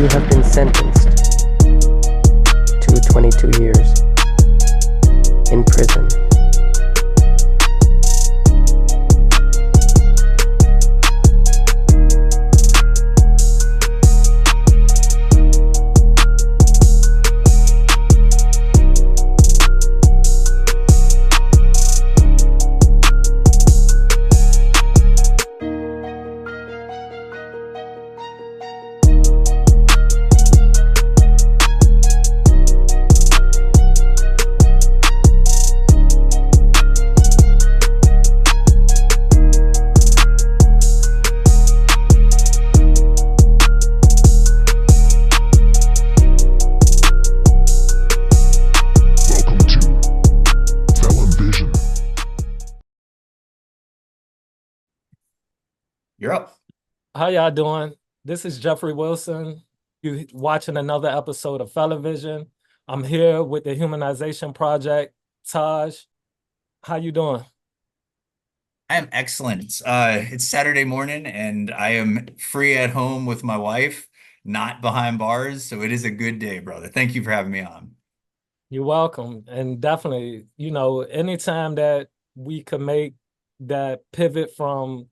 You have been sentenced to 22 years in prison. You're up. How y'all doing? This is Jeffrey Wilson. You watching another episode of Television. I'm here with the Humanization Project. Taj, how you doing? I am excellent. It's Saturday morning and I am free at home with my wife, not behind bars. So it is a good day, brother. Thank you for having me on. You're welcome. And definitely, anytime that we could make that pivot from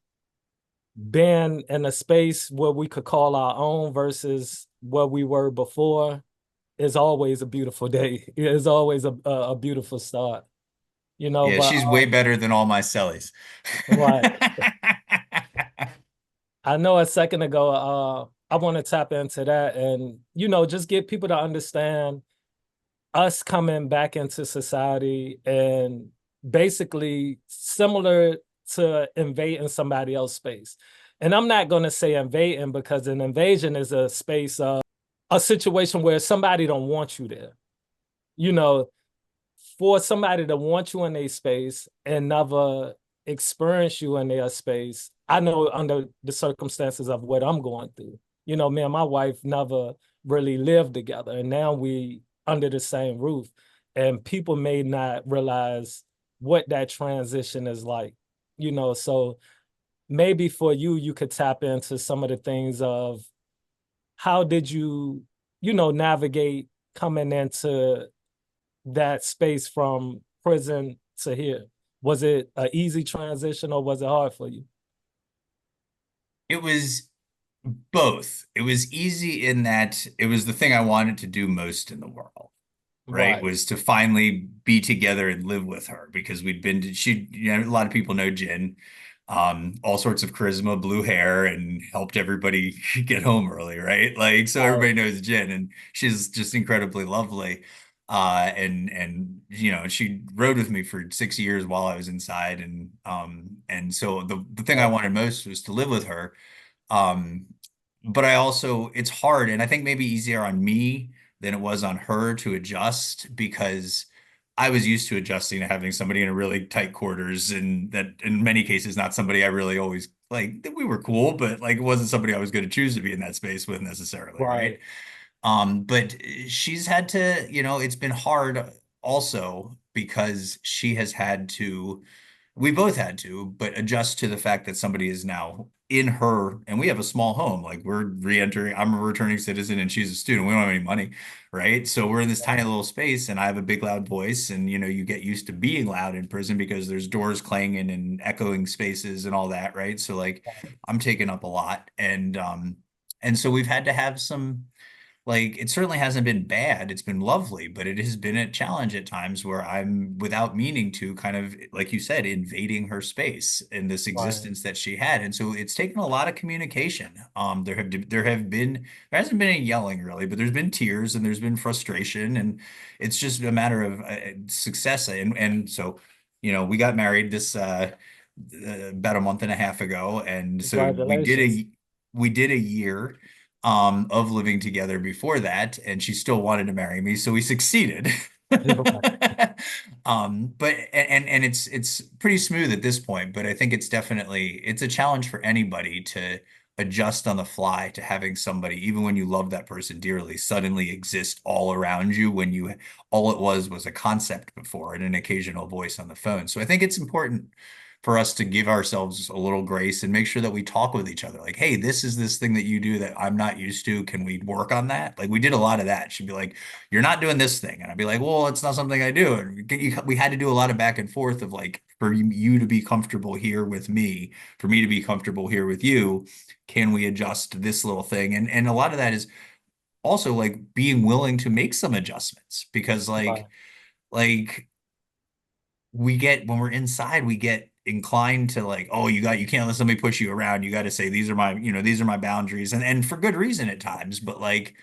being in a space where we could call our own versus where we were before is always a beautiful day. It's always a beautiful start, Yeah, but she's way better than all my cellies. right. I know a second ago, I want to tap into that and, just get people to understand us coming back into society and basically similar to invading somebody else's space. And I'm not going to say invading because an invasion is a space, a situation where somebody don't want you there. You know, for somebody to want you in a space and never experience you in their space, I know under the circumstances of what I'm going through. Me and my wife never really lived together, and now we under the same roof. And people may not realize what that transition is like. So maybe for you, you could tap into some of the things of how did you, navigate coming into that space from prison to here? Was it an easy transition or was it hard for you? It was both. It was easy in that it was the thing I wanted to do most in the world. Right, Right. was to finally be together and live with her because we'd been to, a lot of people know Jen, all sorts of charisma, blue hair, and helped everybody get home early, right? Like, so Right. everybody knows Jen, and she's just incredibly lovely. And she rode with me for 6 years while I was inside, and so the thing I Right. wanted most was to live with her. Um, but I also, it's hard, and I think maybe easier on me than it was on her to adjust because I was used to adjusting to having somebody in a really tight quarters, and that in many cases, not somebody I really always like. We were cool, but like it wasn't somebody I was going to choose to be in that space with necessarily, right? Right. But she's had to, it's been hard also because she has had to, we both had to, but adjust to the fact that somebody is now in her, and we have a small home. Like we're re-entering, I'm a returning citizen and she's a student. We don't have any money, right? So we're in this tiny little space and I have a big loud voice and you get used to being loud in prison because there's doors clanging and echoing spaces and all that, right? So like I'm taking up a lot and so we've had to have some like it certainly hasn't been bad. It's been lovely, but it has been a challenge at times where I'm without meaning to kind of, like you said, invading her space in this Right. existence that she had. And so it's taken a lot of communication. There hasn't been any yelling really, but there's been tears and there's been frustration and it's just a matter of success. And so, we got married this about a month and a half ago. And so Congratulations. we did a year of living together before that, and she still wanted to marry me, so we succeeded. But and it's pretty smooth at this point, but I think it's a challenge for anybody to adjust on the fly to having somebody, even when you love that person dearly, suddenly exist all around you when you all it was a concept before and an occasional voice on the phone. So I think it's important for us to give ourselves a little grace and make sure that we talk with each other. Like, hey, this is this thing that you do that I'm not used to. Can we work on that? Like we did a lot of that. She'd be like, you're not doing this thing. And I'd be like, well, it's not something I do. And we had to do a lot of back and forth of like, for you to be comfortable here with me, for me to be comfortable here with you, can we adjust this little thing? And a lot of that is also like being willing to make some adjustments because Right. like we get when we're inside, we get inclined to like, oh, you can't let somebody push you around. You got to say these are my, these are my boundaries, and for good reason at times. But like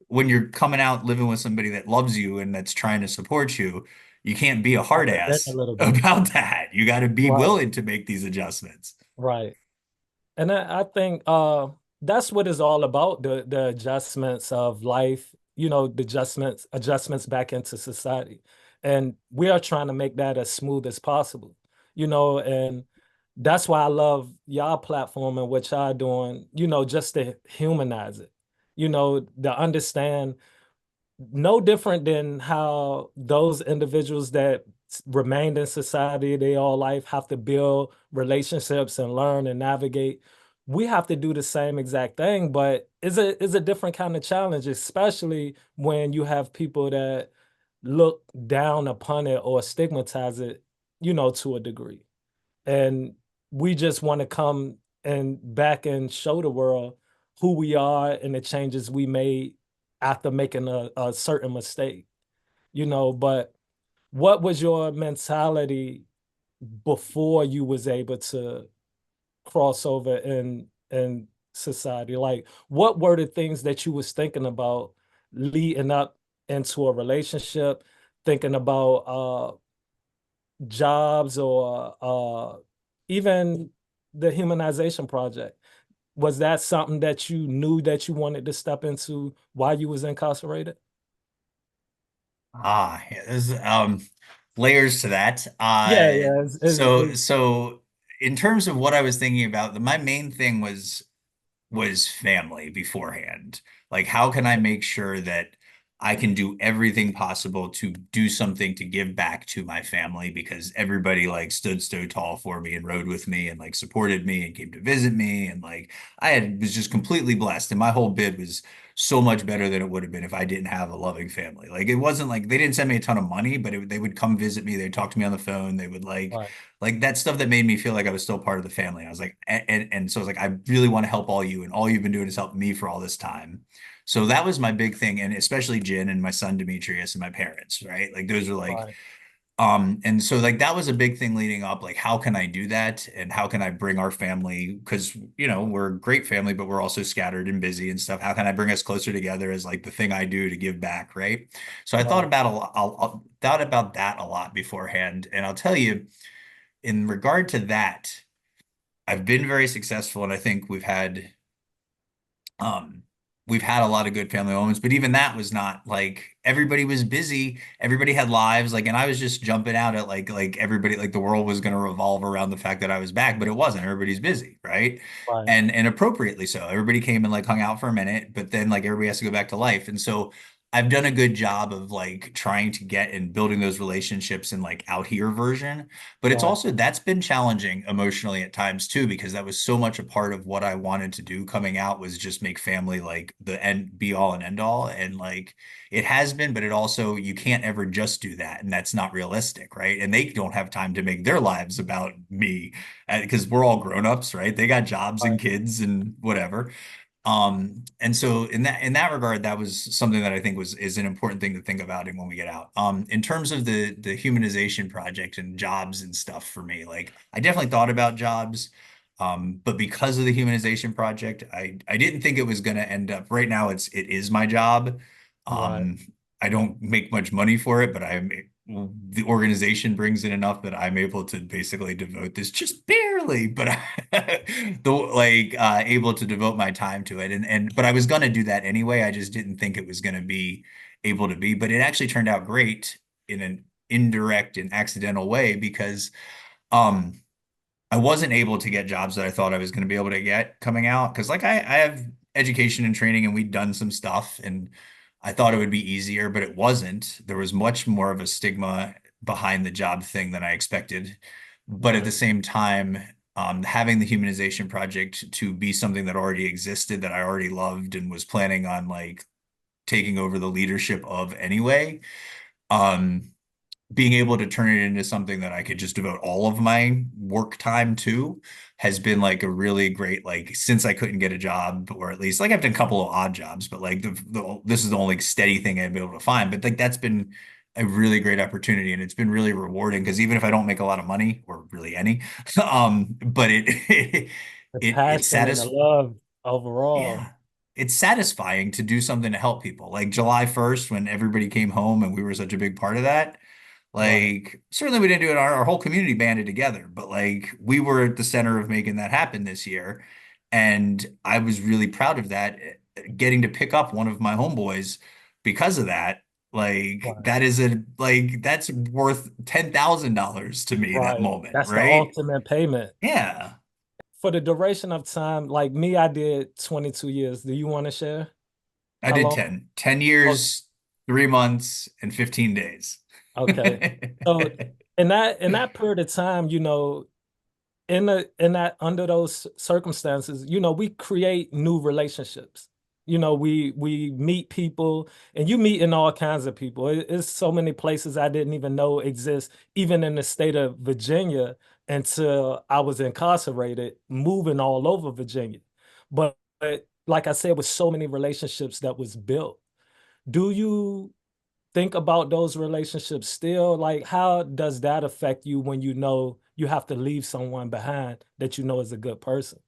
when you're coming out living with somebody that loves you and that's trying to support you, you can't be a Have hard to bend a ass little bit. about that. You got to be Right. willing to make these adjustments. Right. And I think that's what it's all about, the adjustments of life, the adjustments back into society. And we are trying to make that as smooth as possible, and that's why I love y'all platform and what y'all doing, just to humanize it, to understand no different than how those individuals that remained in society their all life have to build relationships and learn and navigate. We have to do the same exact thing, but it's a different kind of challenge, especially when you have people that look down upon it or stigmatize it, to a degree. And we just want to come and back and show the world who we are and the changes we made after making a certain mistake, but what was your mentality before you was able to cross over in society? Like what were the things that you was thinking about leading up into a relationship, thinking about jobs or even the Humanization Project? Was that something that you knew that you wanted to step into while you was incarcerated? Yeah, there's layers to that. Yeah, yeah. So in terms of what I was thinking about, my main thing was family beforehand. Like, how can I make sure that I can do everything possible to do something to give back to my family because everybody like stood so tall for me and rode with me and like supported me and came to visit me and like was just completely blessed and my whole bid was so much better than it would have been if I didn't have a loving family. Like it wasn't like they didn't send me a ton of money, but they would come visit me. They'd talk to me on the phone. They would Right, like that stuff that made me feel like I was still part of the family. I was like, and so I was like, I really want to help all you, and all you've been doing is help me for all this time. So that was my big thing, and especially Jin and my son Demetrius and my parents, right? Like those are like, right, and so like that was a big thing leading up. Like, how can I do that, and how can I bring our family? Because we're a great family, but we're also scattered and busy and stuff. How can I bring us closer together as like the thing I do to give back, right? So I thought right, about a lot, thought about that a lot beforehand, and I'll tell you in regard to that, I've been very successful, and I think um we've had a lot of good family moments, but even that was not like everybody was busy, everybody had lives, like, and I was just jumping out at like everybody, like the world was going to revolve around the fact that I was back, but it wasn't. Everybody's busy, right? right, And appropriately so. Everybody came and like hung out for a minute, but then like everybody has to go back to life. And so I've done a good job of like trying to get and building those relationships in like out here version. But it's right, also that's been challenging emotionally at times too, because that was so much a part of what I wanted to do coming out was just make family like the end be all and end all. And like it has been, but it also you can't ever just do that. And that's not realistic, right? And they don't have time to make their lives about me because we're all grown-ups, right? They got jobs and right, kids and whatever. And so in that regard, that was something that I think is an important thing to think about when we get out. In terms of the humanization project and jobs and stuff for me, like I definitely thought about jobs. But because of the humanization project, I didn't think it was going to end up right now. It is my job. right, Um, I don't make much money for it, but the organization brings in enough that I'm able to basically devote this just barely, but able to devote my time to it. And but I was gonna do that anyway. I just didn't think it was gonna be able to be, but it actually turned out great in an indirect and accidental way because um I wasn't able to get jobs that I thought I was going to be able to get coming out because like I have education and training and we'd done some stuff and I thought it would be easier, but it wasn't. There was much more of a stigma behind the job thing than I expected. but at Right. the same time, having the Humanization Project to be something that already existed, that I already loved and was planning on like taking over the leadership of anyway, um, being able to turn it into something that I could just devote all of my work time to has been like a really great, like, since I couldn't get a job, or at least like I've done a couple of odd jobs, but like this is the only steady thing I've been able to find. But like that's been a really great opportunity, and it's been really rewarding because even if I don't make a lot of money or really any, but The it's passion and the love overall. yeah. It's satisfying to do something to help people. Like July 1st, when everybody came home and we were such a big part of that. Right. Like, certainly we didn't do it, our whole community banded together, but like we were at the center of making that happen this year. And I was really proud of that, getting to pick up one of my homeboys because of that. Like, Right. that is that's worth $10,000 to me, that Right. moment, That's the right? ultimate payment. Yeah, For the duration of time, like me, I did 22 years. Do you want to share I how did long? 10 Oh, years, 3 months, and 15 days. okay. So in that period of time, in that under those circumstances, we create new relationships. We meet people, and you meet in all kinds of people. It's so many places I didn't even know exist, even in the state of Virginia, until I was incarcerated, moving all over Virginia. But like I said, with so many relationships that was built. Do you think about those relationships still? Like, how does that affect you when you know you have to leave someone behind that you know is a good person?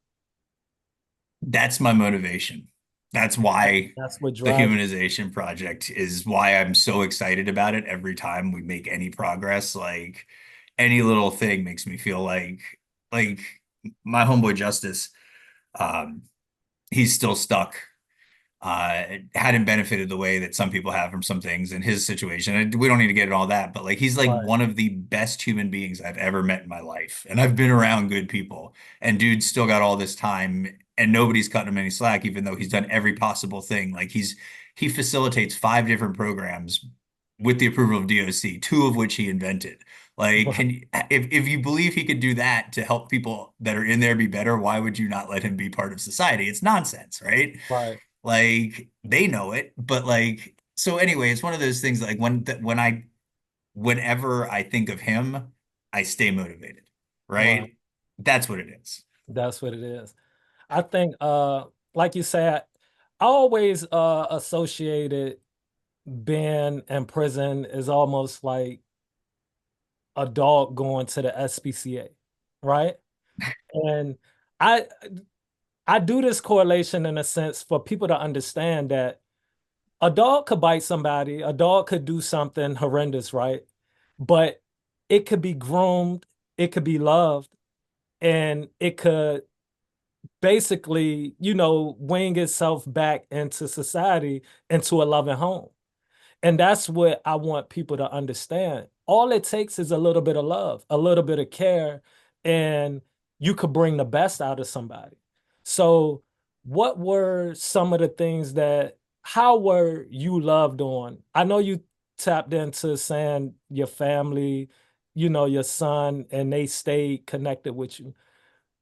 That's my motivation. That's why That's what the drives you. Humanization Project is why I'm so excited about it every time we make any progress. Like, any little thing makes me feel like my homeboy Justice, um, he's still stuck, hadn't benefited the way that some people have from some things in his situation. And we don't need to get into all that, but like he's like Right, one of the best human beings I've ever met in my life. And I've been around good people. And dude's still got all this time and nobody's cutting him any slack, even though he's done every possible thing. Like he facilitates 5 different programs with the approval of DOC, 2 of which he invented. Like, right, if you believe he could do that to help people that are in there be better, why would you not let him be part of society? It's nonsense, right? right, Like, they know it, but like, so anyway, it's one of those things like whenever I think of him, I stay motivated, right. right? That's what it is. That's what it is. I think, like you said, I always associated being in prison is almost like a dog going to the SPCA, right? And I I do this correlation in a sense for people to understand that a dog could bite somebody, a dog could do something horrendous, right? But it could be groomed, it could be loved, and it could basically, wing itself back into society, into a loving home. And that's what I want people to understand. All it takes is a little bit of love, a little bit of care, and you could bring the best out of somebody. So, what were some of the things how were you loved on? I know you tapped into saying your family, your son, and they stayed connected with you.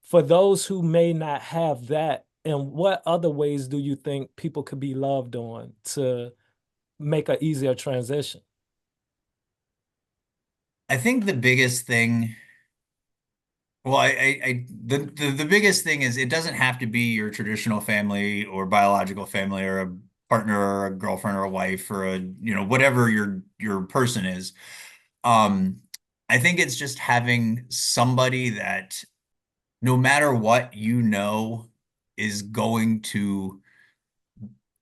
For those who may not have that, in what other ways do you think people could be loved on to make an easier transition? I think the biggest thing, well, the biggest thing is it doesn't have to be your traditional family or biological family or a partner or a girlfriend or a wife or whatever your person is. Um, I think it's just having somebody that no matter what is going to,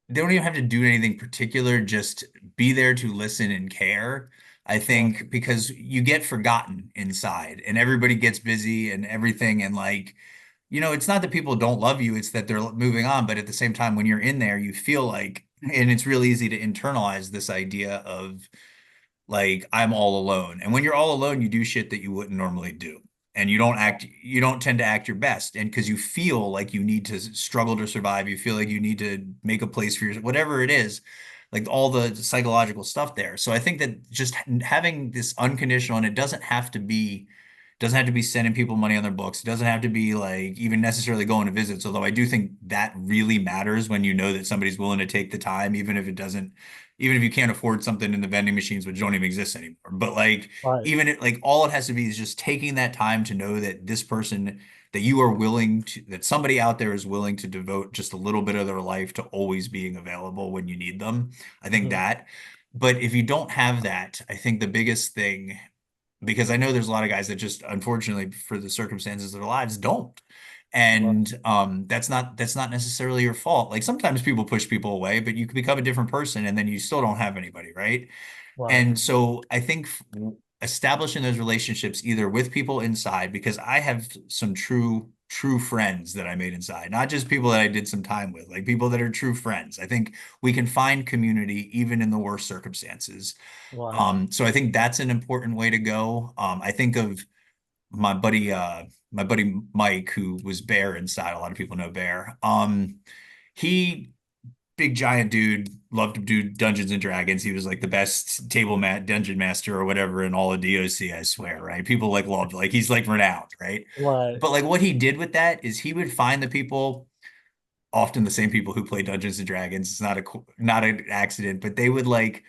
they don't even have to do anything particular, just be there to listen and care. I Right, think because you get forgotten inside and everybody gets busy and everything. And like, it's not that people don't love you, it's that they're moving on. But at the same time, when you're in there, you feel like, and it's real easy to internalize this idea of like I'm all alone. And when you're all alone, you do shit that you wouldn't normally do. And you don't tend to act your best. And because you feel like you need to struggle to survive, you feel like you need to make a place for yourself, whatever it is, like all the psychological stuff there. So I think that just having this unconditional, and it doesn't have to be Doesn't have to be sending people money on their books. It doesn't have to be like even necessarily going to visits, although I do think that really matters when you know that somebody's willing to take the time, even if it doesn't, even if you can't afford something in the vending machines which don't even exist anymore. But like Right. even it, like all it has to be is just taking that time to know that this person that you are willing to, that somebody out there is willing to devote just a little bit of their life to always being available when you need them. I think Mhm. that. But if you don't have that, I think the biggest thing, because I know there's a lot of guys that just unfortunately for the circumstances of their lives don't. Right. And that's not necessarily your fault. Like sometimes people push people away, but you can become a different person and then you still don't have anybody, right? Right. And so I think establishing those relationships either with people inside, because I have some true friends that I made inside, not just people that I did some time with, like people that are true friends. I think we can find community even in the worst circumstances. Right. So I think that's an important way to go. I think of my buddy Mike, who was Bear inside. A lot of people know Bear. He big giant dude, loved to do Dungeons and Dragons. He was like the best table mat dungeon master or whatever in all of DOC, I swear, right? People like loved, like he's like renowned, right? Right. But like what he did with that is he would find the people, often the same people who play Dungeons and Dragons. It's not an accident, but they would like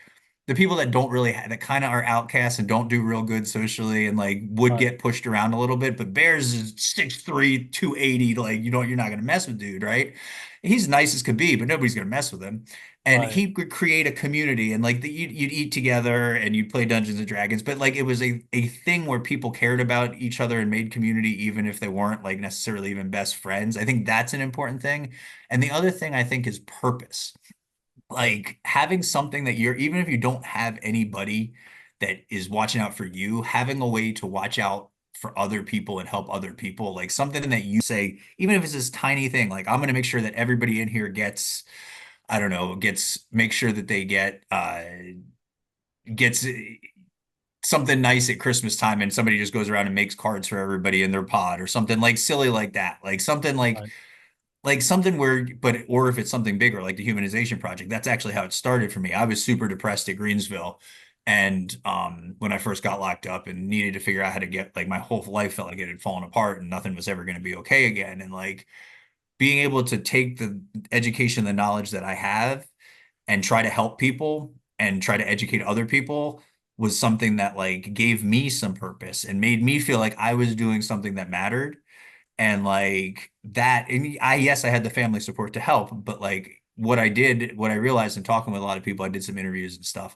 the people that don't really that kind of are outcasts and don't do real good socially and like would Right. get pushed around a little bit. But Bears is 6'3", 280. Like you're not gonna mess with dude, right? He's nice as could be, but nobody's gonna mess with him. And Right. he could create a community and like you'd eat together and you'd play Dungeons and Dragons, but like it was a thing where people cared about each other and made community even if they weren't like necessarily even best friends. I think that's an important thing. And the other thing I think is purpose, like having something that you're, even if you don't have anybody that is watching out for you, having a way to watch out for other people and help other people, like something that you say, even if it's this tiny thing, like I'm going to make sure that everybody in here gets, I don't know, make sure that they gets something nice at Christmas time and somebody just goes around and makes cards for everybody in their pod or something like silly like that. Like something Right. like something where, but or if it's something bigger like the Humanization Project, that's actually how it started for me. I was super depressed at Greensville, and when I first got locked up and needed to figure out how to get, like, my whole life felt like it had fallen apart and nothing was ever going to be okay again, and like being able to take the education, the knowledge that I have, and try to help people and try to educate other people was something that like gave me some purpose and made me feel like I was doing something that mattered. And like that, and yes, I had the family support to help, but like what I realized in talking with a lot of people, I did some interviews and stuff.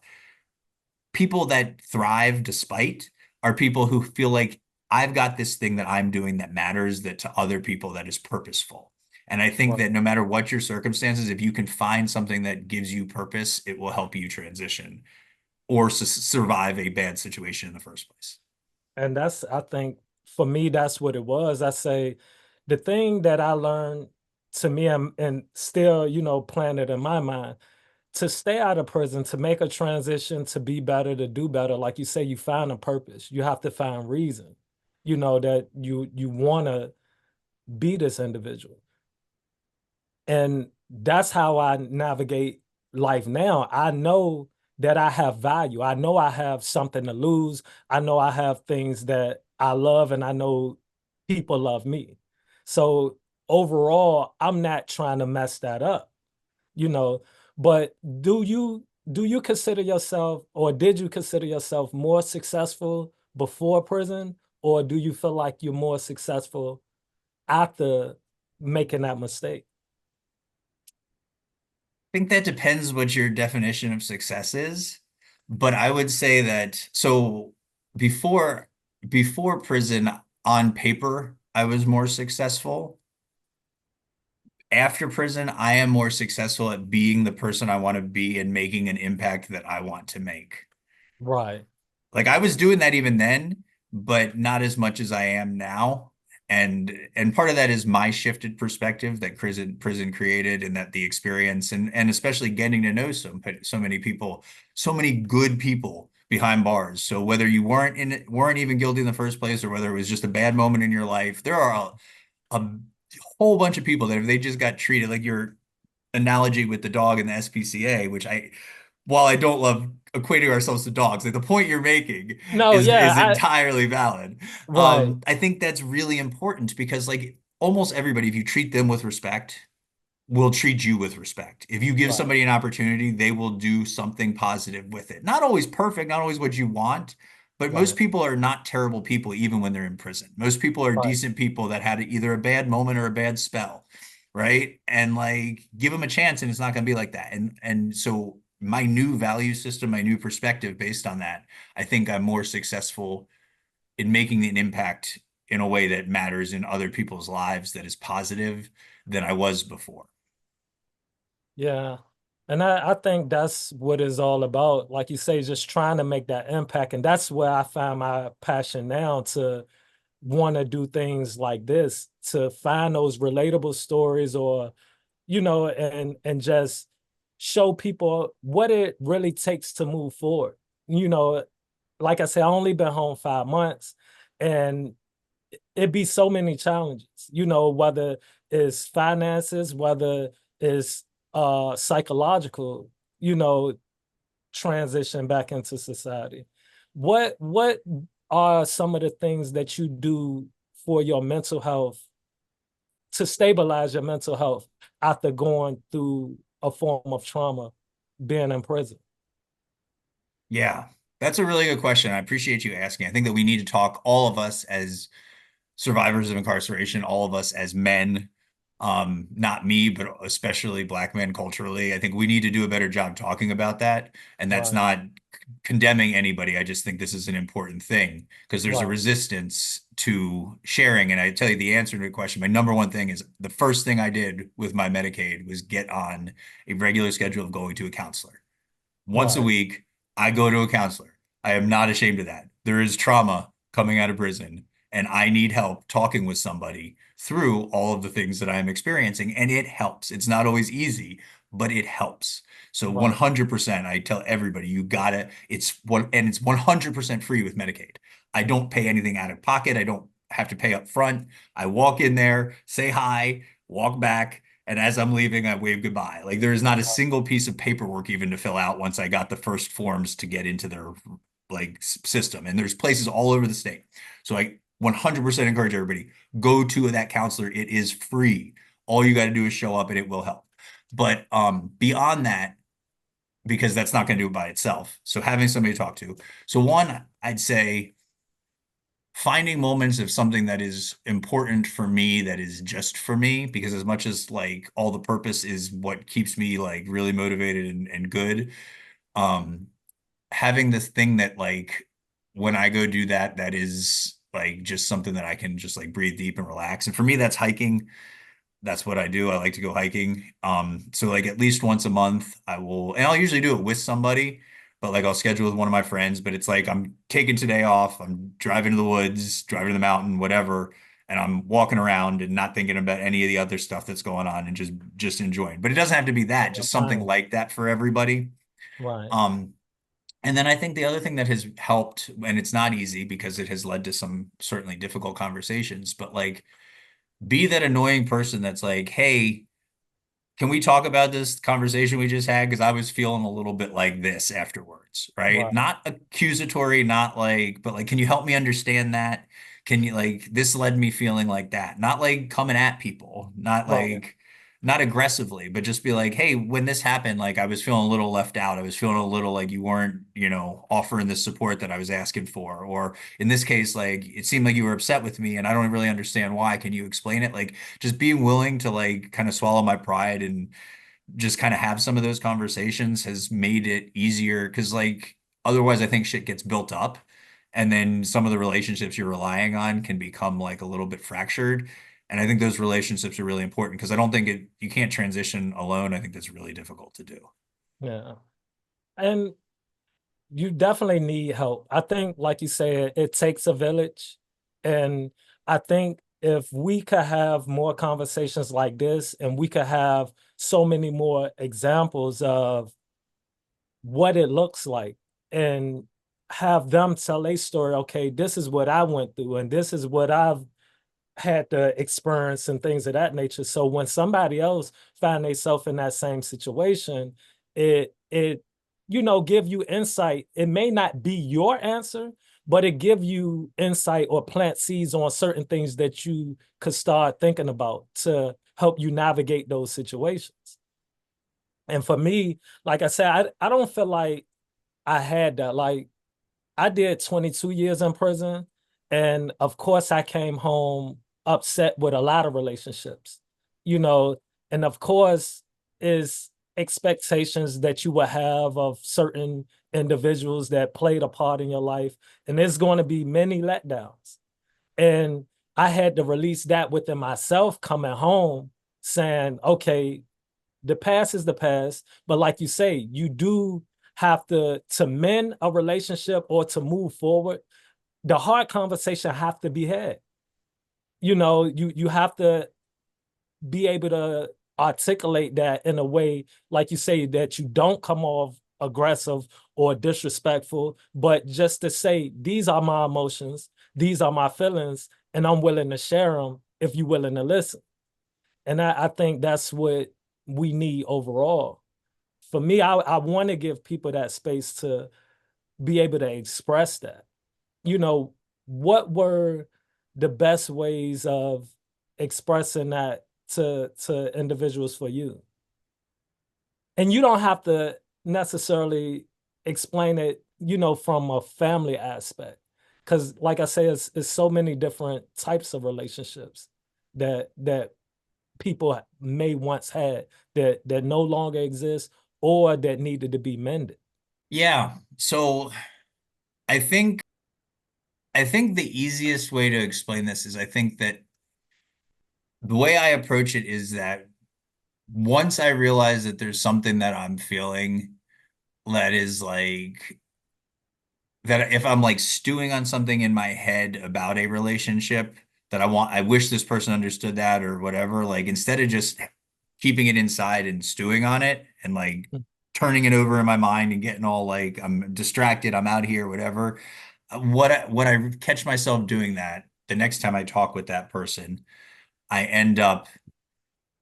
People that thrive despite are people who feel like I've got this thing that I'm doing that matters, that to other people that is purposeful. And I think Right. that no matter what your circumstances, if you can find something that gives you purpose, it will help you transition or survive a bad situation in the first place. And that's, I think, for me, that's what it was. I say the thing that I learned, to me, and still, planted in my mind, to stay out of prison, to make a transition, to be better, to do better. Like you say, you find a purpose. You have to find reason. That you want to be this individual. And that's how I navigate life now. I know that I have value. I know I have something to lose. I know I have things that I love, and I know people love me. So overall, I'm not trying to mess that up, you know. But do you consider yourself, or did you consider yourself more successful before prison, or do you feel like you're more successful after making that mistake? I think that depends what your definition of success is, but I would say that so before before prison, on paper, I was more successful. After prison, I am more successful at being the person I want to be and making an impact that I want to make. Right. Like I was doing that even then, but not as much as I am now. And part of that is my shifted perspective that prison created, and that the experience and especially getting to know so many people, so many good people behind bars. So whether you weren't even guilty in the first place, or whether it was just a bad moment in your life, there are a whole bunch of people that if they just got treated like your analogy with the dog and the SPCA, which while I don't love equating ourselves to dogs, like the point you're making No, yeah, is I entirely valid. right, I think that's really important because like almost everybody, if you treat them with respect, will treat you with respect. If you give right, somebody an opportunity, they will do something positive with it. Not always perfect, not always what you want, but most right, people are not terrible people even when they're in prison. Most people are right. decent people that had either a bad moment or a bad spell, right? And like give them a chance and it's not going to be like that. And so my new value system, my new perspective based on that, I think I'm more successful in making an impact in a way that matters in other people's lives that is positive than I was before. Yeah. And I think that's what it's all about. Like you say, just trying to make that impact. And that's where I find my passion now to want to do things like this, to find those relatable stories or, and just show people what it really takes to move forward. You know, like I said, I only been home 5 months and it be so many challenges, whether it's finances, whether it's psychological, you know, transition back into society. What are some of the things that you do for your mental health to stabilize your mental health after going through a form of trauma, being in prison? Yeah, that's a really good question. I appreciate you asking. I think that we need to talk, all of us as survivors of incarceration, all of us as men, not me, but especially Black men culturally. I think we need to do a better job talking about that. And that's Right, not condemning anybody. I just think this is an important thing because there's a right, resistance to sharing. And I tell you the answer to the question, my number one thing is the first thing I did with my Medicaid was get on a regular schedule of going to a counselor. Once a right, week, I go to a counselor. I am not ashamed of that. There is trauma coming out of prison, and I need help talking with somebody through all of the things that I'm experiencing, and it helps. It's not always easy, but it helps. So right, 100%, I tell everybody, you gotta, it's 100% free with Medicaid. I don't pay anything out of pocket. I don't have to pay up front. I walk in there, say hi, walk back. And as I'm leaving, I wave goodbye. Like there is not a single piece of paperwork even to fill out once I got the first forms to get into their like system. And there's places all over the state. So I 100% encourage everybody, go to that counselor. It is free. All you got to do is show up and it will help. But beyond that, because that's not going to do it by itself. So having somebody to talk to. So one, I'd say finding moments of something that is important for me that is just for me, because as much as like all the purpose is what keeps me like really motivated and good, um having this thing that like when I go do that, that is like just something that I can just like breathe deep and relax. And for me that's hiking. That's what I do. I like to go hiking. So like at least once a month I will, and I'll usually do it with somebody, but like I'll schedule with one of my friends, but it's like I'm taking today off, I'm driving to the woods, driving to the mountain, whatever, and I'm walking around and not thinking about any of the other stuff that's going on and just enjoying. But it doesn't have to be that, your just something time. like that for everybody. Right, Um, and then I think the other thing that has helped, and it's not easy because it has led to some certainly difficult conversations, but like be that annoying person that's like, hey, can we talk about this conversation we just had? Because I was feeling a little bit like this afterwards, right? right, Not accusatory, not like, but like, can you help me understand that? Can you like, this led me feeling like that? Not like coming at people, not right, like, not aggressively, but just be like, hey, when this happened, like I was feeling a little left out. I was feeling a little like you weren't, offering the support that I was asking for. Or in this case, like it seemed like you were upset with me and I don't really understand why. Can you explain it? Like, just being willing to like kind of swallow my pride and just kind of have some of those conversations has made it easier because like otherwise I think shit gets built up and then some of the relationships you're relying on can become like a little bit fractured. And I think those relationships are really important because I don't think you can't transition alone. I think that's really difficult to do. yeah. And you definitely need help. I think, like you said, it takes a village. And I think if we could have more conversations like this and we could have so many more examples of what it looks like and have them tell a story, okay, this is what I went through and this is what I've had to experience and things of that nature. So when somebody else find themselves in that same situation, it give you insight. It may not be your answer, but it give you insight or plant seeds on certain things that you could start thinking about to help you navigate those situations. And for me, like I said, I don't feel like I had that. Like I did 22 years in prison. And of course, I came home upset with a lot of relationships, you know, and of course, is expectations that you will have of certain individuals that played a part in your life. And there's going to be many letdowns. And I had to release that within myself coming home saying, okay, the past is the past, but like you say, you do have to mend a relationship or to move forward. The hard conversation have to be had. You have to be able to articulate that in a way, like you say, that you don't come off aggressive or disrespectful, but just to say, these are my emotions, these are my feelings, and I'm willing to share them if you're willing to listen. And I think that's what we need overall. For me, I want to give people that space to be able to express that. You know, what were the best ways of expressing that to individuals for you? And you don't have to necessarily explain it, from a family aspect. Because like I say, it's so many different types of relationships that people may once had that no longer exist or that needed to be mended. Yeah. So I think I think the easiest way to explain this is I think that the way I approach it is that once I realize that there's something that I'm feeling that is like that if I'm like stewing on something in my head about a relationship that I wish this person understood that or whatever, like instead of just keeping it inside and stewing on it and like turning it over in my mind and getting all like I'm distracted, I'm out here, whatever. What I catch myself doing that the next time I talk with that person, I end up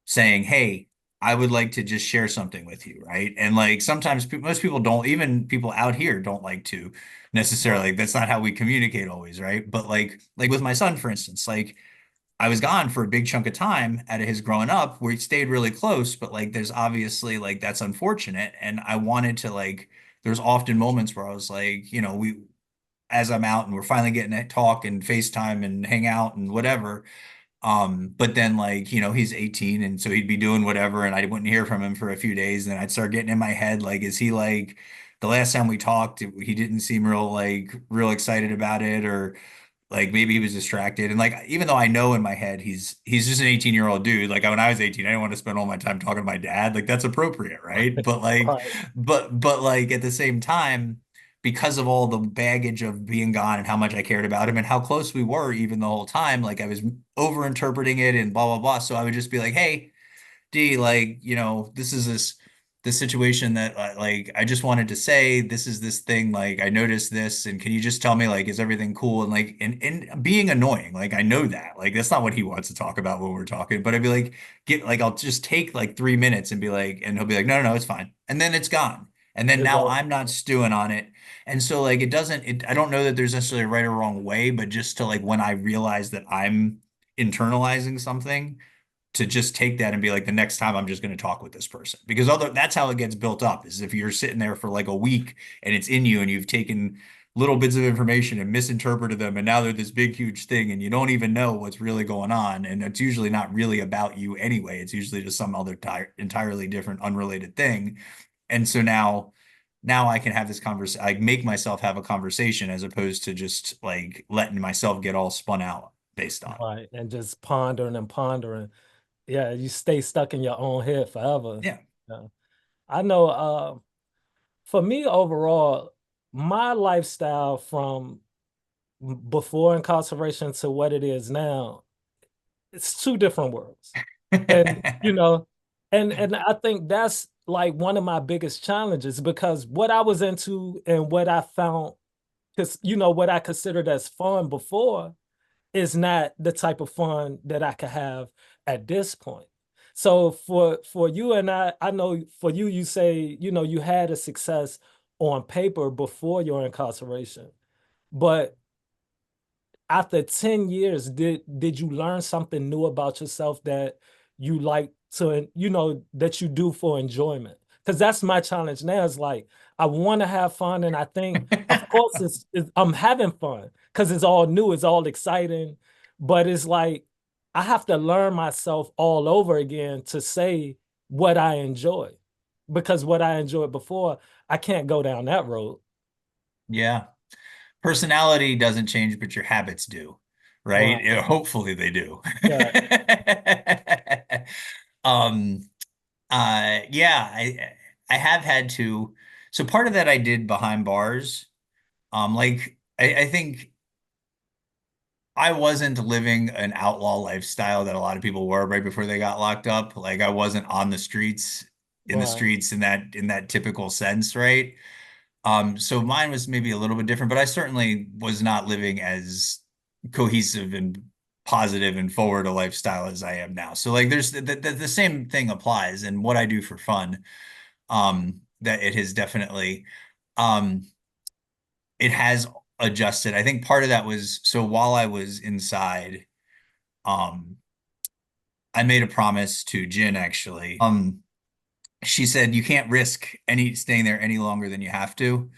saying, "Hey, I would like to just share something with you," right? And like sometimes most people don't, even people out here don't like to Right. necessarily. That's not how we communicate always, right? But like with my son, for instance, like I was gone for a big chunk of time out of his growing up where he stayed really close, but like there's obviously like that's unfortunate. And I wanted to like there's often moments where I was like, we as I'm out and we're finally getting to talk and FaceTime and hang out and whatever. But then like, he's 18 and so he'd be doing whatever and I wouldn't hear from him for a few days and then I'd start getting in my head like, is he like the last time we talked, he didn't seem real excited about it or like maybe he was distracted. And like even though I know in my head he's just an 18-year-old dude, like when I was 18, I didn't want to spend all my time talking to my dad. Like that's appropriate, right? But like Right. but like at the same time, because of all the baggage of being gone and how much I cared about him and how close we were even the whole time, like I was over interpreting it and blah blah blah. So I would just be like, hey, D, like, this is this situation that like I just wanted to say this is this thing like I noticed this and can you just tell me like is everything cool and like and being annoying like I know that like that's not what he wants to talk about when we're talking but I'd be like get like I'll just take like 3 minutes and be like and he'll be like no it's fine and then it's gone and then It's now all I'm not stewing on it and so like I don't know that there's necessarily a right or wrong way but just to like when I realize that I'm internalizing something to just take that and be like the next time I'm just going to talk with this person because other that's how it gets built up is if you're sitting there for like a week and it's in you and you've taken little bits of information and misinterpreted them and now they're this big huge thing and you don't even know what's really going on and it's usually not really about you anyway it's usually just some other entirely different unrelated thing and so now I can have this conversation I make myself have a conversation as opposed to just like letting myself get all spun out based on right. And just pondering and pondering. Yeah, you stay stuck in your own head forever. yeah. Yeah. I know for me overall, my lifestyle from before incarceration to what it is now, it's two different worlds. And and I think that's like one of my biggest challenges because what I was into and what I found, because what I considered as fun before is not the type of fun that I could have at this point. So for you and I know for you, you say, you know, you had a success on paper before your incarceration, but after 10 years, did you learn something new about yourself that you like to, you know, that you do for enjoyment? Because that's my challenge now. Is like I want to have fun, and I think, of course, I'm having fun because it's all new, it's all exciting, but it's like I have to learn myself all over again to say what I enjoy, because what I enjoyed before, I can't go down that road. Yeah. Personality doesn't change, but your habits do, right? Right. Hopefully they do. Yeah. Um, yeah, I have had to. So part of that I did behind bars. Like I think I wasn't living an outlaw lifestyle that a lot of people were right before they got locked up. Like I wasn't on the streets, in the Right. streets in that typical sense, right? So mine was maybe a little bit different, but I certainly was not living as cohesive and positive and forward a lifestyle as I am now. So like there's the same thing applies and what I do for fun, that it has definitely um it has adjusted. I think part of that was so while I was inside, um, I made a promise to Jin actually. She said you can't risk any staying there any longer than you have to.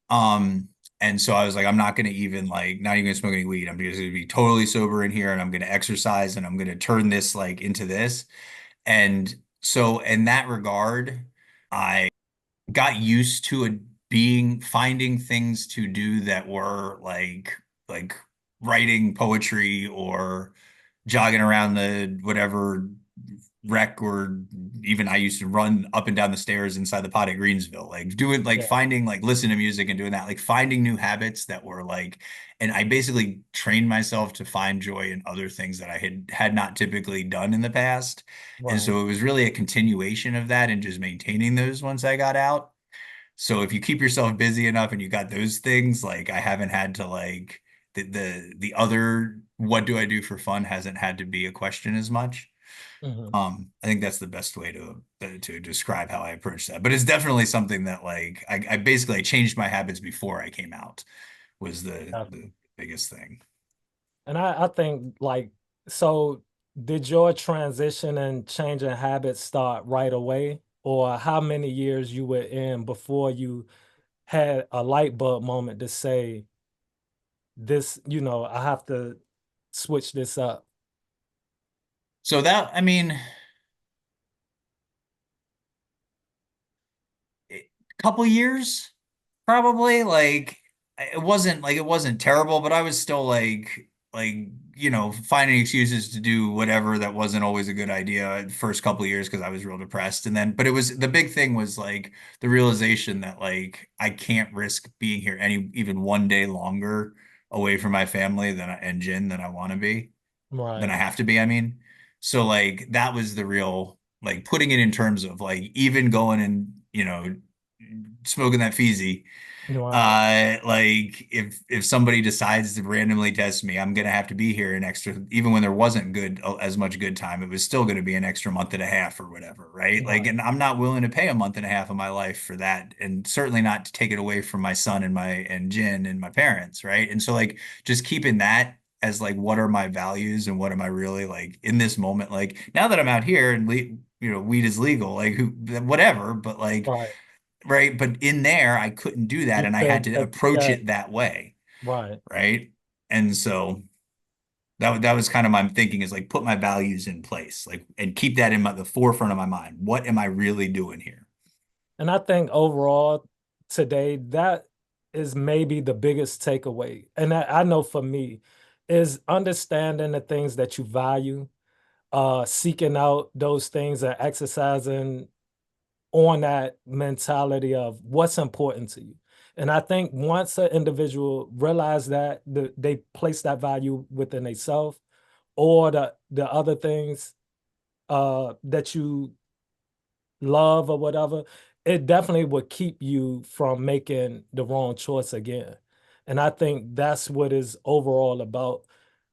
Um, and so I was like, I'm not going to even like, not even gonna smoke any weed. I'm just going to be totally sober in here and I'm going to exercise and I'm going to turn this like into this. And so in that regard, I got used to it being finding things to do that were like writing poetry or jogging around the whatever rec or even I used to run up and down the stairs inside the pod at Greensville, like doing like Yeah. finding like listen to music and doing that, like finding new habits that were like, and I basically trained myself to find joy in other things that I had not typically done in the past. And Right. so it was really a continuation of that and just maintaining those once I got out. So if you keep yourself busy enough and you got those things, like I haven't had to like the other what do I do for fun hasn't had to be a question as much. Hmm. I think that's the best way to describe how I approach that. But it's definitely something that like I basically I changed my habits before I came out was the biggest thing. And I think like, so did your transition and changing habits start right away? Or how many years you were in before you had a light bulb moment to say this, you know, I have to switch this up? So that I mean, a couple years probably like it wasn't terrible, but I was still like finding excuses to do whatever that wasn't always a good idea the first couple of years because I was real depressed. And then but it was the big thing was like the realization that like I can't risk being here any even one day longer away from my family and Jin than I want to be than Right. I have to be, I mean. So like that was the real like putting it in terms of like even going and smoking that Feezy, Right. like if somebody decides to randomly test me, I'm gonna have to be here an extra, even when there wasn't good as much good time, it was still gonna be an extra month and a half or whatever, right? Like, Right. and I'm not willing to pay a month and a half of my life for that, and certainly not to take it away from my son and Jin and my parents, right? And so like just keeping that as like what are my values and what am I really like in this moment, like now that I'm out here and weed is legal, like who whatever, but like Right. right? But in there, I couldn't do that, You and I had could, to approach yeah, it that way, right. right? And so that was kind of my thinking is like put my values in place, like and keep that in the forefront of my mind. What am I really doing here? And I think overall today, that is maybe the biggest takeaway. And I know for me, is understanding the things that you value, seeking out those things and exercising on that mentality of what's important to you. And I think once an individual realize that they place that value within themselves or the other things that you love or whatever, it definitely would keep you from making the wrong choice again. And I think that's what is overall about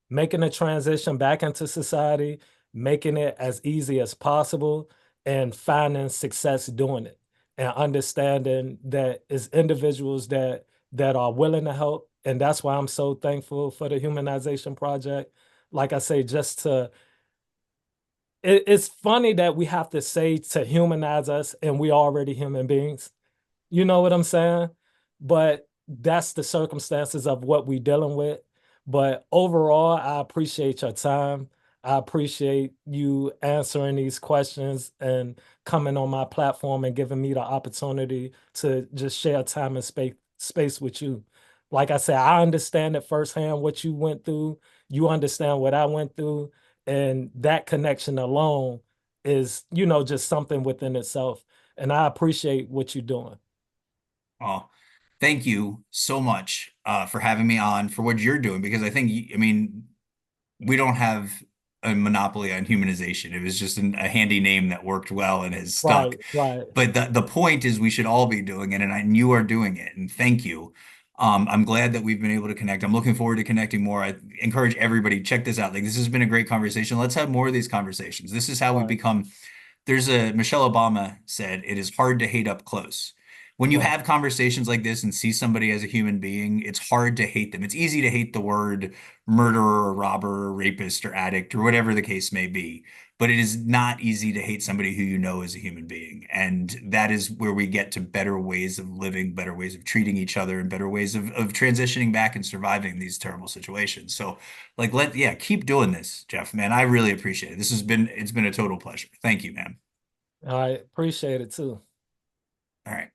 making a transition back into society making it as easy as possible and finding success doing it and understanding that it's individuals that are willing to help. And that's why I'm so thankful for the Humanization Project. Like I say, just to it's funny that we have to say to humanize us and we already human beings. You know what I'm saying? But that's the circumstances of what we're dealing with. But overall, I appreciate your time. I appreciate you answering these questions and coming on my platform and giving me the opportunity to just share time and space with you. Like I said, I understand it firsthand what you went through. You understand what I went through. And that connection alone is, just something within itself. And I appreciate what you're doing. Oh, thank you so much for having me on for what you're doing because I think, I mean, we don't have a monopoly on humanization. It was just a handy name that worked well and has Right, stuck. right, But the point is we should all be doing it, and you are doing it, and thank you. I'm glad that we've been able to connect. I'm looking forward to connecting more. I encourage everybody, check this out. Like this has been a great conversation. Let's have more of these conversations. This is how we right, become there's a Michelle Obama said it is hard to hate up close. When you right, have conversations like this and see somebody as a human being, it's hard to hate them. It's easy to hate the word murderer or robber or rapist or addict or whatever the case may be. But it is not easy to hate somebody who you know is a human being. And that is where we get to better ways of living, better ways of treating each other, and better ways of transitioning back and surviving these terrible situations. So like yeah, keep doing this, Jeff, man. I really appreciate it. It's been a total pleasure. Thank you, man. I appreciate it too. All right.